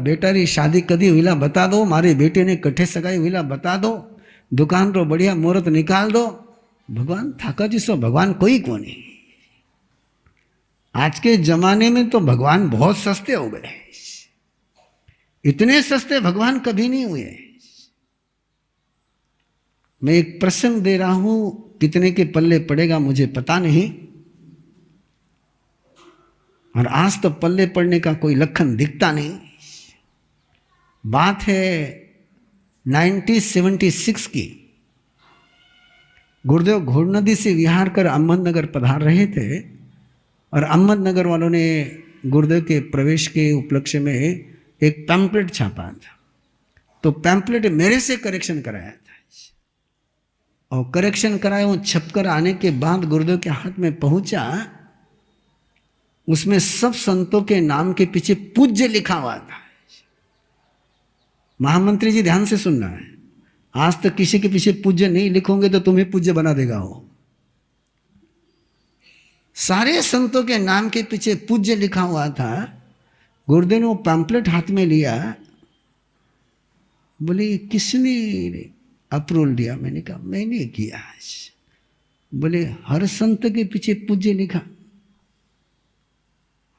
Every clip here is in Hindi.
बेटारी शादी कदी हुईला बता दो, मारी बेटी ने कठे सगाई हुईला बता दो, दुकान रो बढ़िया मुहूर्त निकाल दो। भगवान थाका जी सो भगवान कोई को नहीं। आज के जमाने में तो भगवान बहुत सस्ते हो गए, इतने सस्ते भगवान कभी नहीं हुए। मैं एक प्रसंग दे रहा हूं, कितने के पल्ले पड़ेगा मुझे पता नहीं, और आज तो पल्ले पड़ने का कोई लक्षण दिखता नहीं। बात है 1976 की। गुरुदेव घोड़ नदी से विहार कर अहमदनगर पधार रहे थे, और अहमदनगर वालों ने गुरुदेव के प्रवेश के उपलक्ष्य में एक पैम्पलेट छापा था। तो पैम्पलेट मेरे से करेक्शन कराया था, और करेक्शन कराया वो छपकर आने के बाद गुरुदेव के हाथ में पहुंचा। उसमें सब संतों के नाम के पीछे पूज्य लिखा हुआ था। महामंत्री जी ध्यान से सुनना है, आज तक किसी के पीछे पूज्य नहीं लिखोगे तो तुम्हें पूज्य बना देगा वो। सारे संतों के नाम के पीछे पूज्य लिखा हुआ था। गुरुदेव ने वो पैम्पलेट हाथ में लिया, बोले किसने अप्रूवल दिया? मैंने कहा मैंने किया। बोले हर संत के पीछे पूज्य लिखा,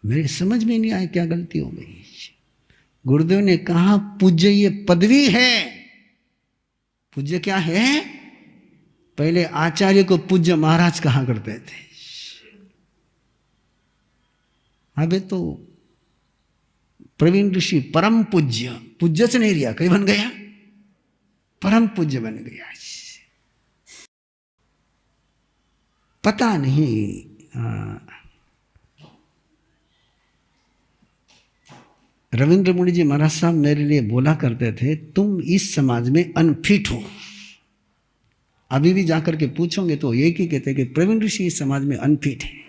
मेरे समझ में नहीं आया क्या गलती हो गई। गुरुदेव ने कहा पूज्य ये पदवी है। पूज्य क्या है? पहले आचार्य को पूज्य महाराज कहा करते थे, अबे तो प्रवीण ऋषि परम पूज्य, पूज्य से नहीं रिया, कहीं बन गया परम पूज्य बन गया। पता नहीं रविंद्र मुनि जी महाराज साहब मेरे लिए बोला करते थे, तुम इस समाज में अनफिट हो। अभी भी जाकर के पूछोगे तो एक ही कहते कि प्रवीण ऋषि इस समाज में अनफिट है।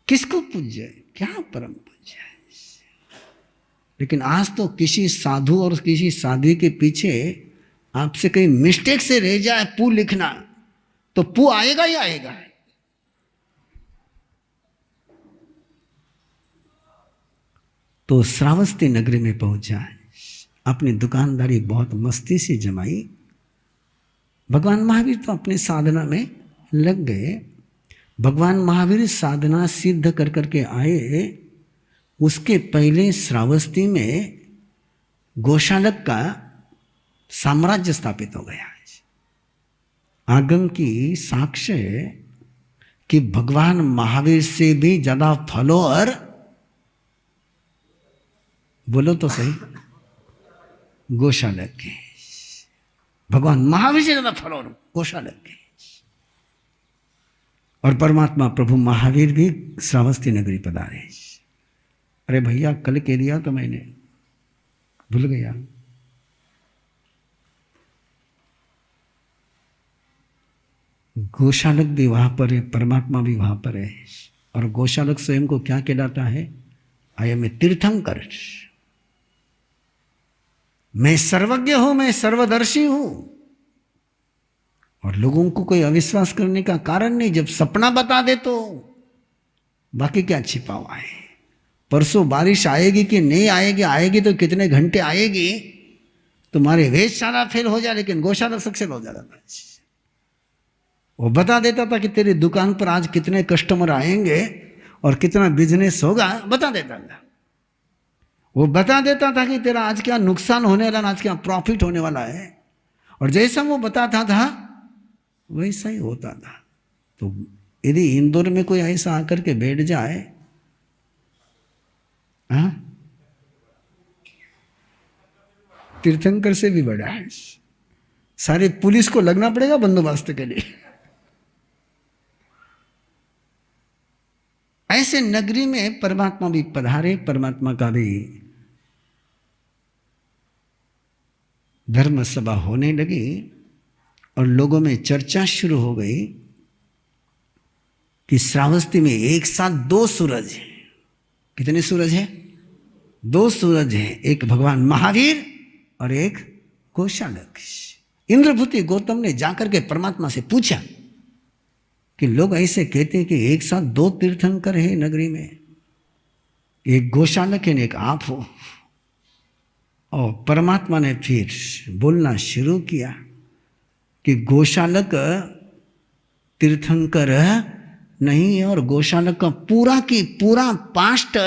किसको पूज्य है? क्या परम पूज्य है? लेकिन आज तो किसी साधु और किसी साध्वी के पीछे आपसे कहीं मिस्टेक से रह जाए पू लिखना, तो पू आएगा ही आएगा। तो श्रावस्ती नगरी में पहुंचा, अपनी दुकानदारी बहुत मस्ती से जमाई। भगवान महावीर तो अपनी साधना में लग गए। भगवान महावीर साधना सिद्ध कर करके आए। उसके पहले श्रावस्ती में गोशालक का साम्राज्य स्थापित हो गया। आगम की साक्ष्य है कि भगवान महावीर से भी ज्यादा फॉलोअर, बोलो तो सही, गोशालक के। भगवान महावीर से ज्यादा फॉलोअर गोशालक के। और परमात्मा प्रभु महावीर भी श्रावस्ती नगरी पधारे। अरे भैया कल कह दिया तो मैंने भूल गया। गोशालक भी वहां पर है, परमात्मा भी वहां पर है। और गोशालक स्वयं को क्या कहलाता है? आई एम ए तीर्थंकर, मैं सर्वज्ञ हूं, मैं सर्वदर्शी हूं। और लोगों को कोई अविश्वास करने का कारण नहीं। जब सपना बता दे तो बाकी क्या छिपा हुआ है। परसों बारिश आएगी कि नहीं आएगी, आएगी तो कितने घंटे आएगी, तुम्हारे वेधशाला फेल हो जाए लेकिन गौशाला सक्सेस हो जाता था। वो बता देता था कि तेरी दुकान पर आज कितने कस्टमर आएंगे और कितना बिजनेस होगा, बता देता था। वो बता देता था कि तेरा आज क्या नुकसान होने वाला, आज क्या प्रॉफिट होने वाला है। और जैसा वो बताता था वैसा ही होता था। तो यदि इंदौर में कोई ऐसा आकर के बैठ जाए, हाँ, तीर्थंकर से भी बड़ा है। सारे पुलिस को लगना पड़ेगा बंदोबस्त के लिए। ऐसे नगरी में परमात्मा भी पधारे। परमात्मा का भी धर्म सभा होने लगी और लोगों में चर्चा शुरू हो गई कि श्रावस्ती में एक साथ दो सूरज हैं। कितने सूरज हैं? दो सूरज हैं, एक भगवान महावीर और एक गोशालक। इंद्रभूति गौतम ने जाकर के परमात्मा से पूछा कि लोग ऐसे कहते हैं कि एक साथ दो तीर्थंकर हैं नगरी में, एक गौशालक है एक आप हो। और परमात्मा ने फिर बोलना शुरू किया कि गौशालक तीर्थंकर नहीं है, और गौशालक का पूरा की पूरा पास्ट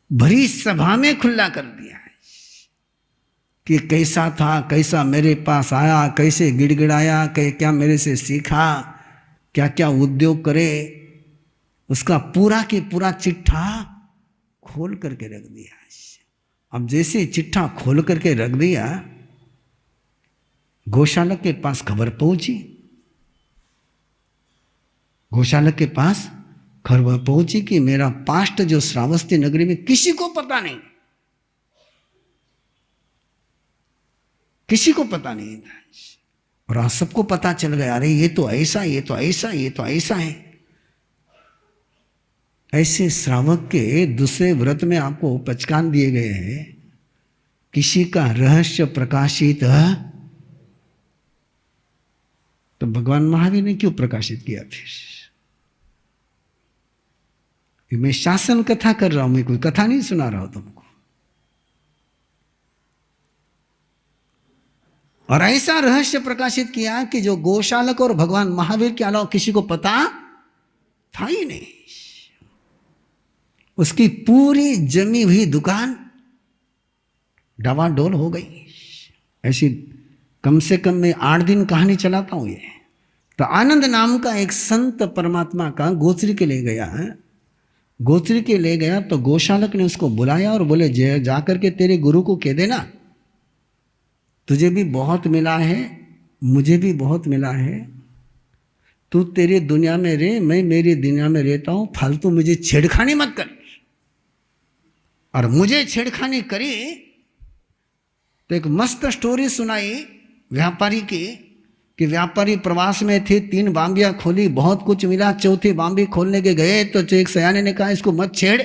भरी सभा में खुला कर दिया है कि कैसा था, कैसा मेरे पास आया, कैसे गिड़गिड़ाया, क्या मेरे से सीखा, क्या क्या उद्योग करे, उसका पूरा की पूरा चिट्ठा खोल करके रख दिया। अब जैसे चिट्ठा खोल करके रख दिया, गौशालक के पास खबर पहुंची, गौशालक के पास खबर पहुंची कि मेरा पास्ट जो श्रावस्ती नगरी में किसी को पता नहीं, किसी को पता नहीं था, और आज सबको पता चल गया, अरे ये तो ऐसा, ये तो ऐसा, ये तो ऐसा है। ऐसे श्रावक के दूसरे व्रत में आपको पचकान दिए गए हैं, किसी का रहस्य प्रकाशित, तो भगवान महावीर ने क्यों प्रकाशित किया? फिर मैं शासन कथा कर रहा हूं, मैं कोई कथा नहीं सुना रहा हूं तुमको। और ऐसा रहस्य प्रकाशित किया कि जो गौशालक और भगवान महावीर के अलावा किसी को पता था ही नहीं। उसकी पूरी जमी हुई दुकान डवाडोल हो गई। ऐसी कम से कम मैं 8 दिन कहानी चलाता हूं ये। तो आनंद नाम का एक संत परमात्मा का गोत्री के ले गया है, गोत्री के ले गया, तो गौशालक ने उसको बुलाया और बोले जाकर के तेरे गुरु को कह देना, तुझे भी बहुत मिला है, मुझे भी बहुत मिला है, तू तेरी दुनिया में रहे, मैं मेरी दुनिया में रहता हूं, फालतू मुझे छेड़खानी मत कर। और मुझे छेड़खानी करी तो एक मस्त स्टोरी सुनाई व्यापारी की, कि व्यापारी प्रवास में थे, 3 बाम्बियां खोली, बहुत कुछ मिला, चौथी बाम्बी खोलने के गए तो एक सयाने ने कहा इसको मत छेड़,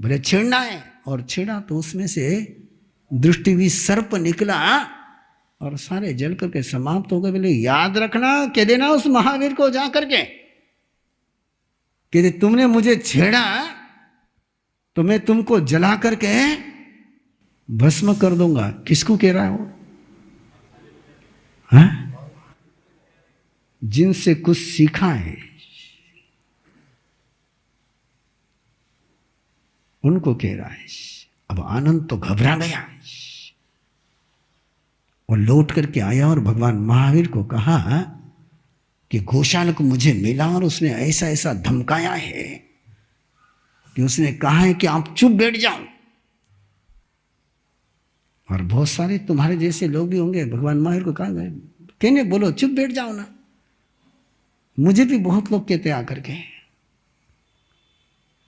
बोले छेड़ना है, और छेड़ा तो उसमें से दृष्टि भी सर्प निकला और सारे जल करके समाप्त हो गए। बोले याद रखना, कह देना उस महावीर को जा करके कि तुमने मुझे छेड़ा तो मैं तुमको जला करके भस्म कर दूंगा। किसको कह रहा है वो? हाँ? जिनसे कुछ सीखा है उनको कह रहा है। अब आनंद तो घबरा गया, वो लौट करके आया और भगवान महावीर को कहा कि गौशालक मुझे मिला और उसने ऐसा ऐसा धमकाया है कि उसने कहा है कि आप चुप बैठ जाओ। और बहुत सारे तुम्हारे जैसे लोग भी होंगे, भगवान महावीर को कहा कहने बोलो चुप बैठ जाओ ना। मुझे भी बहुत लोग कहते आकर के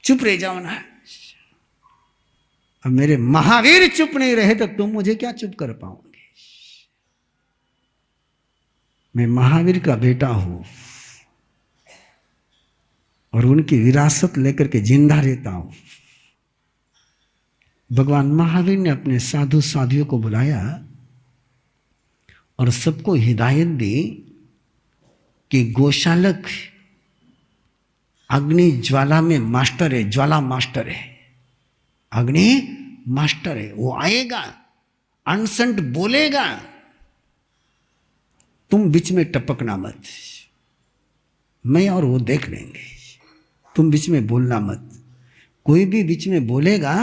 चुप रह जाओ ना। अब मेरे महावीर चुप नहीं रहे तो तुम मुझे क्या चुप कर पाओगे? मैं महावीर का बेटा हूं और उनकी विरासत लेकर के जिंदा रहता हूं। भगवान महावीर ने अपने साधु साधियों को बुलाया और सबको हिदायत दी कि गौशालक अग्नि ज्वाला में मास्टर है, ज्वाला मास्टर है, अग्नि मास्टर है। वो आएगा, अनसंट बोलेगा, तुम बीच में टपकना मत, मैं और वो देख लेंगे, तुम बीच में बोलना मत। कोई भी बीच में बोलेगा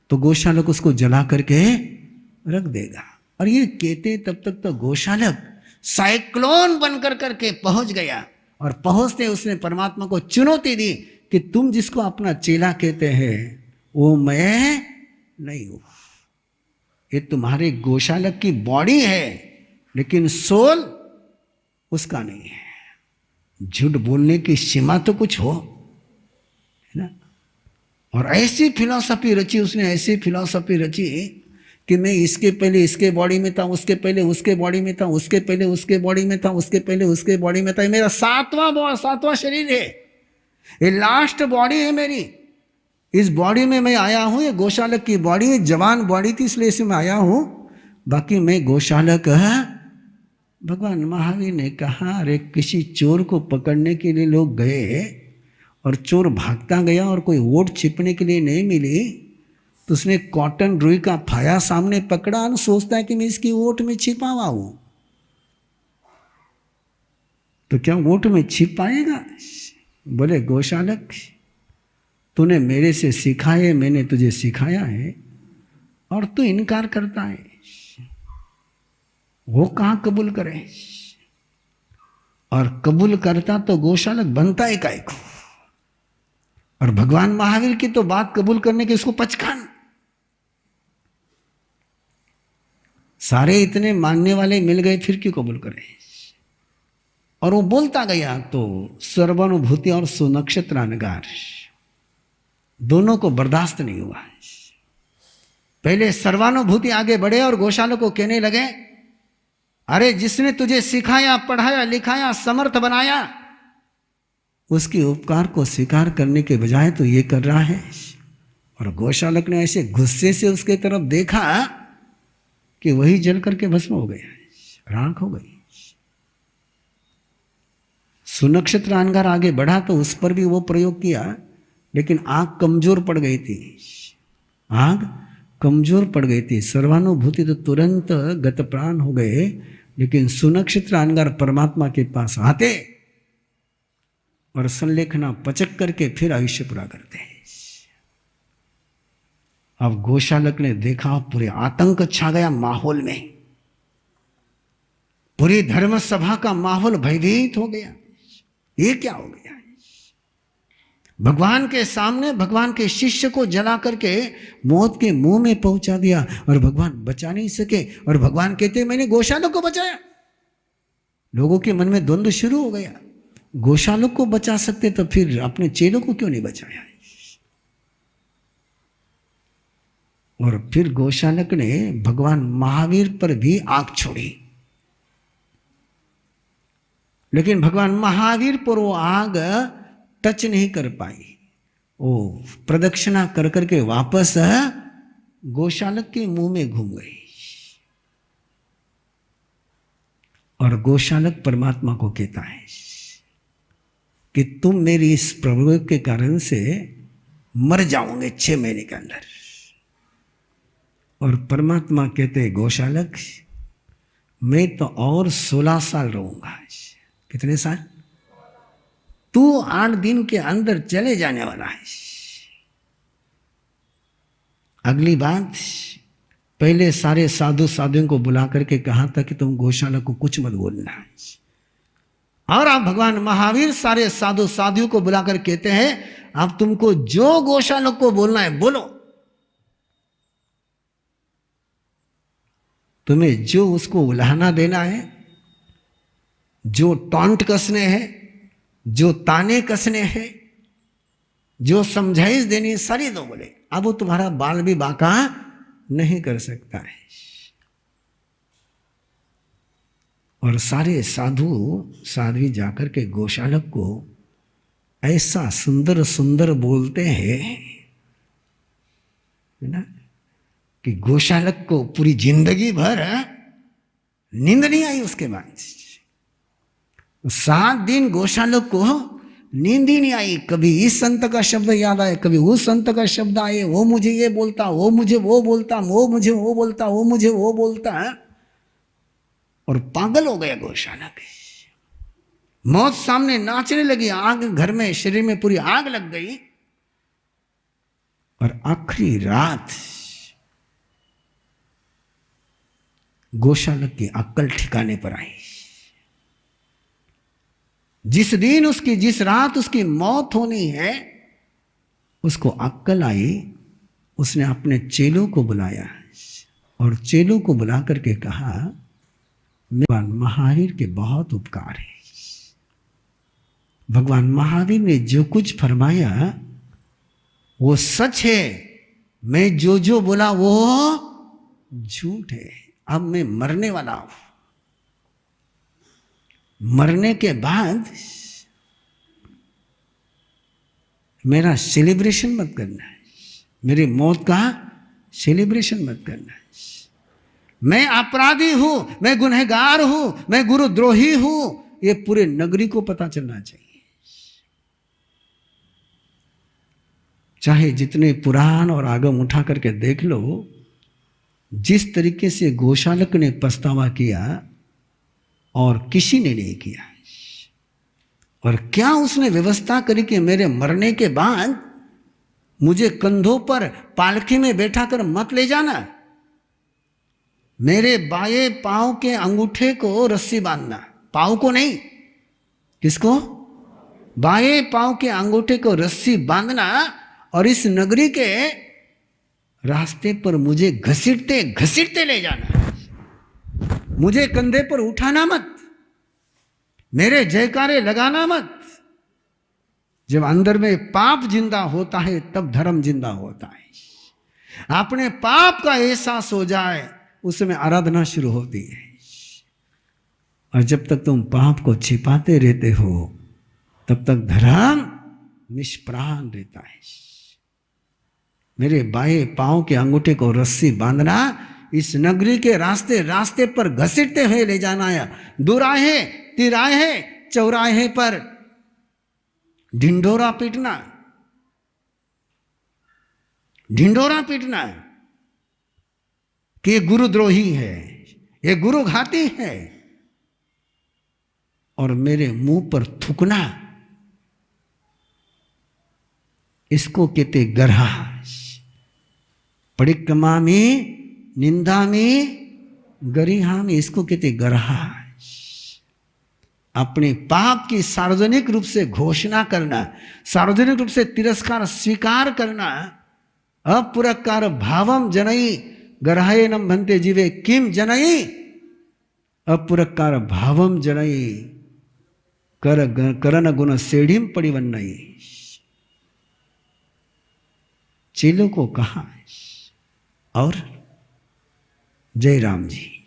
तो गौशालक उसको जला करके रख देगा। और ये कहते तब तक तो गौशालक साइक्लोन बनकर करके पहुंच गया, और पहुंचते उसने परमात्मा को चुनौती दी कि तुम जिसको अपना चेला कहते हैं वो मैं नहीं हूं। ये तुम्हारे गौशालक की बॉडी है लेकिन सोल उसका नहीं है। झूठ बोलने की सीमा तो कुछ हो, है ना। और ऐसी फिलॉसफी रची उसने, ऐसी फिलॉसफी रची कि मैं इसके पहले इसके बॉडी में था, उसके पहले उसके बॉडी में था, उसके पहले उसके बॉडी में था, उसके पहले उसके बॉडी में था। ये मेरा सातवां शरीर है, ये लास्ट बॉडी है मेरी। इस बॉडी में मैं आया हूं, ये गौशालक की बॉडी है, जवान बॉडी थी इसलिए इसमें आया हूं, बाकी मैं गौशालक। भगवान महावीर ने कहा अरे किसी चोर को पकड़ने के लिए लोग गए और चोर भागता गया और कोई वोट छिपने के लिए नहीं मिली, तो उसने कॉटन रुई का फाया सामने पकड़ा और सोचता है कि मैं इसकी वोट में छिपा हुआ हूं, तो क्या वोट में छिप पाएगा? बोले गौशालक, तूने मेरे से सीखा है, मैंने तुझे सिखाया है, और तू इनकार करता है, वो कहां कबूल करे? और कबूल करता तो गौशालक बनता है काय को? और भगवान महावीर की तो बात कबूल करने के इसको पचकान। सारे इतने मानने वाले मिल गए, फिर क्यों कबूल करें? और वो बोलता गया तो सर्वानुभूति और सुनक्षत्रानुगार दोनों को बर्दाश्त नहीं हुआ। पहले सर्वानुभूति आगे बढ़े और गौशालों को कहने लगे, अरे जिसने तुझे सिखाया, पढ़ाया, लिखाया, समर्थ बनाया, उसके उपकार को स्वीकार करने के बजाय तो ये कर रहा है। और गौशालक ने ऐसे गुस्से से उसके तरफ देखा कि वही जल करके भस्म हो गया, राख हो गई। सुनक्षत्रानुगार आगे बढ़ा तो उस पर भी वो प्रयोग किया, लेकिन आग कमजोर पड़ गई थी, आग कमजोर पड़ गई थी। सर्वानुभूति तो तुरंत गत प्राण हो गए, लेकिन सुनक्षत्रानुगार परमात्मा के पास आते और संलेखना पचक करके फिर आयुष्य पूरा करते हैं। अब गौशालक ने देखा, पूरे आतंक छा गया माहौल में, पूरी धर्म सभा का माहौल भयभीत हो गया। ये क्या हो गया? भगवान के सामने भगवान के शिष्य को जला करके मौत के मुंह में पहुंचा दिया, और भगवान बचा नहीं सके। और भगवान कहते मैंने गौशालक को बचाया। लोगों के मन में द्वंद्व शुरू हो गया, गौशालक को बचा सकते तो फिर अपने चेलों को क्यों नहीं बचाया? और फिर गौशालक ने भगवान महावीर पर भी आग छोड़ी, लेकिन भगवान महावीर पर वो आग टच नहीं कर पाई। वो प्रदक्षिणा कर करके वापस गौशालक के मुंह में घूम गई। और गौशालक परमात्मा को कहता है कि तुम मेरी इस प्रयोग के कारण से मर जाओगे 6 महीने के अंदर। और परमात्मा कहते हैं गौशालक, मैं तो और 16 साल रहूंगा। कितने साल? तू 8 दिन के अंदर चले जाने वाला है। अगली बात, पहले सारे साधु साधुओं को बुला करके कहा था कि तुम गौशाला को कुछ मत बोलना है, और आप भगवान महावीर सारे साधु साधुओं को बुलाकर कहते हैं अब तुमको जो गौशाला को बोलना है बोलो, तुम्हें जो उसको उल्हाना देना है, जो टॉन्ट कसने हैं, जो ताने कसने हैं, जो समझाइश देनी है, सारी दो बोले। अब वो तुम्हारा बाल भी बांका नहीं कर सकता है। और सारे साधु साध्वी जाकर के गौशालक को ऐसा सुंदर सुंदर बोलते हैं ना कि गौशालक को पूरी जिंदगी भर नींद नहीं आई। उसके बाद 7 दिन गौशालक को नींद ही नहीं आई। कभी इस संत का शब्द याद आए, कभी उस संत का शब्द आए, वो मुझे ये बोलता, वो मुझे वो बोलता, वो मुझे वो बोलता, वो मुझे वो बोलता, और पागल हो गया गौशालक। मौत सामने नाचने लगी, आग घर में, शरीर में पूरी आग लग गई। और आखिरी रात गौशालक की अक्ल ठिकाने पर आई। जिस दिन उसकी, जिस रात उसकी मौत होनी है, उसको अक्ल आई। उसने अपने चेलों को बुलाया और चेलों को बुला करके कहा भगवान महावीर के बहुत उपकार है। भगवान महावीर ने जो कुछ फरमाया वो सच है, मैं जो जो बोला वो झूठ है। अब मैं मरने वाला हूं, मरने के बाद मेरा सेलिब्रेशन मत करना है, मेरी मौत का सेलिब्रेशन मत करना है। मैं अपराधी हूं, मैं गुनहगार हूं, मैं गुरुद्रोही हूं, ये पूरे नगरी को पता चलना चाहिए। चाहे जितने पुराण और आगम उठा करके देख लो, जिस तरीके से गोशालक ने पछतावा किया और किसी ने नहीं किया। और क्या उसने व्यवस्था करी कि मेरे मरने के बाद मुझे कंधों पर पालकी में बैठा कर मत ले जाना, मेरे बाएं पांव के अंगूठे को रस्सी बांधना, पांव को नहीं, किसको? बाएं पांव के अंगूठे को रस्सी बांधना और इस नगरी के रास्ते पर मुझे घसीटते घसीटते ले जाना, मुझे कंधे पर उठाना मत, मेरे जयकारे लगाना मत। जब अंदर में पाप जिंदा होता है तब धर्म जिंदा होता है। अपने पाप का एहसास हो जाए उसमें आराधना शुरू होती है। और जब तक तुम पाप को छिपाते रहते हो तब तक धर्म निष्प्राण रहता है। मेरे बाएं पांव के अंगूठे को रस्सी बांधना, इस नगरी के रास्ते रास्ते पर घसीटते हुए ले जाना है, दुराहे तिराहे चौराहे पर ढिंढोरा पीटना, ढिंढोरा पीटना कि ये गुरुद्रोही है, ये गुरु घाती है, और मेरे मुंह पर थूकना, इसको कहते गरहा। परिक्रमा में, निंदा में, गरिहा में, इसको कहते गरहा। अपने पाप की सार्वजनिक रूप से घोषणा करना, सार्वजनिक रूप से तिरस्कार स्वीकार करना, अपुरकार भावम जनई गरहायनम भन्ते जीवे किम जनई, अपुरकार भावम जनई करन गुण सेढ़ीम परिवन्नई। चेलों को कहा। और जय राम जी।